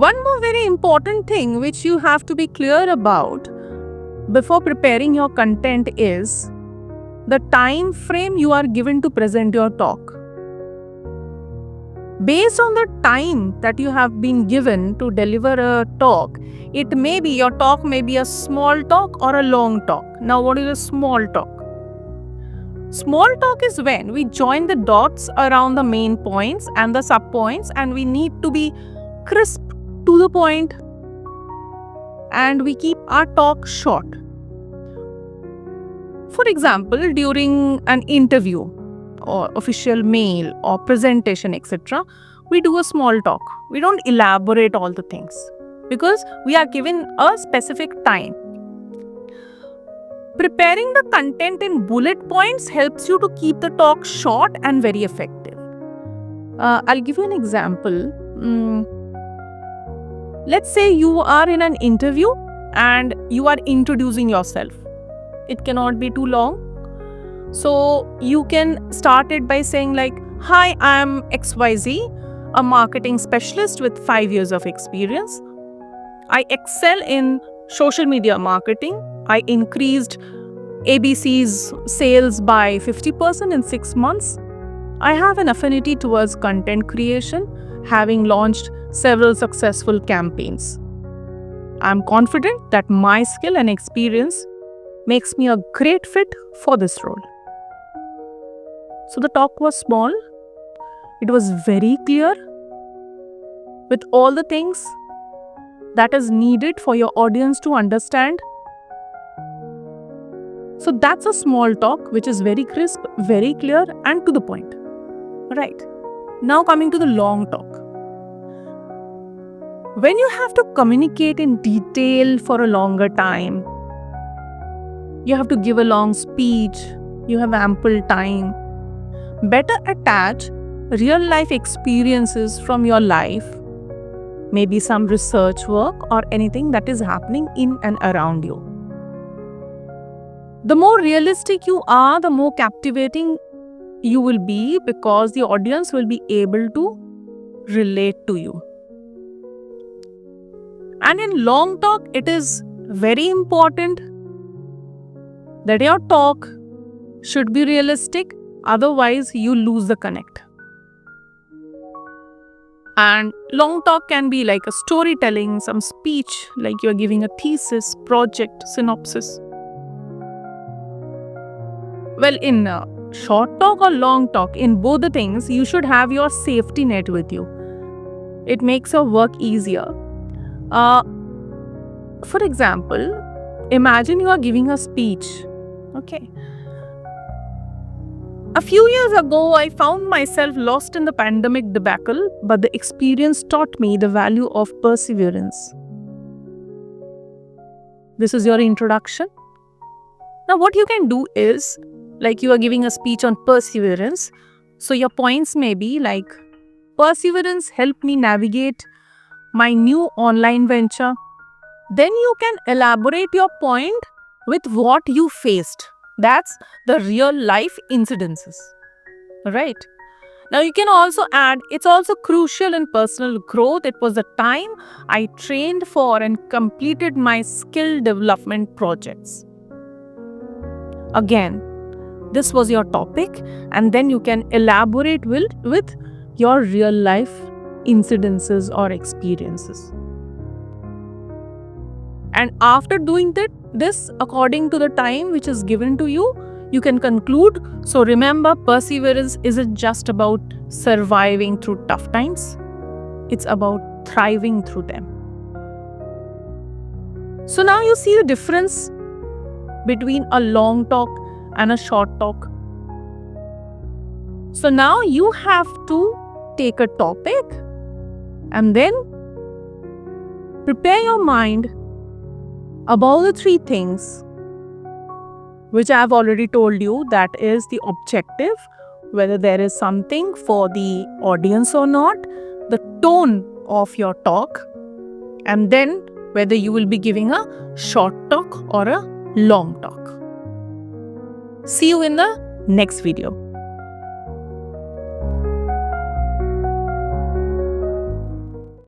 One more very important thing which you have to be clear about before preparing your content is the time frame you are given to present your talk. Based on the time that you have been given to deliver a talk, your talk may be a small talk or a long talk. Now, what is a small talk? Small talk is when we join the dots around the main points and the sub-points, and we need to be crisp to the point, and we keep our talk short. For example, during an interview or official mail or presentation, etc., we do a small talk. We don't elaborate all the things because we are given a specific time. Preparing the content in bullet points helps you to keep the talk short and very effective. I'll give you an example. Let's say you are in an interview and you are introducing yourself. It cannot be too long. So you can start it by saying like, "Hi, I'm XYZ, a marketing specialist with 5 years of experience. I excel in social media marketing. I increased ABC's sales by 50% in 6 months. I have an affinity towards content creation, having launched several successful campaigns. I'm confident that my skill and experience makes me a great fit for this role." So the talk was small. It was very clear with all the things that is needed for your audience to understand. So that's a small talk which is very crisp, very clear and to the point. Right. Now coming to the long talk. When you have to communicate in detail for a longer time, you have to give a long speech, you have ample time. Better attach real life experiences from your life, maybe some research work or anything that is happening in and around you. The more realistic you are, the more captivating you will be because the audience will be able to relate to you. And in long talk, it is very important that your talk should be realistic, otherwise you lose the connect. And long talk can be like a storytelling, some speech, like you're giving a thesis, project, synopsis. Well, in short talk or long talk, in both the things, you should have your safety net with you. It makes your work easier. For example, imagine you are giving a speech. Okay. A few years ago, I found myself lost in the pandemic debacle, but the experience taught me the value of perseverance. This is your introduction. Now, what you can do is, like you are giving a speech on perseverance, so your points may be like, perseverance helped me navigate my new online venture. Then you can elaborate your point with what you faced. That's the real life incidences, right? Now you can also add, it's also crucial in personal growth. It was the time I trained for and completed my skill development projects. Again, this was your topic, and then you can elaborate with your real life incidences or experiences. And after doing this according to the time which is given to you, you can conclude. So remember, perseverance isn't just about surviving through tough times. It's about thriving through them. So now you see the difference between a long talk and a short talk. So now you have to take a topic and then prepare your mind about the 3 things which I have already told you, that is the objective, whether there is something for the audience or not, the tone of your talk, and then whether you will be giving a short talk or a long talk. See you in the next video.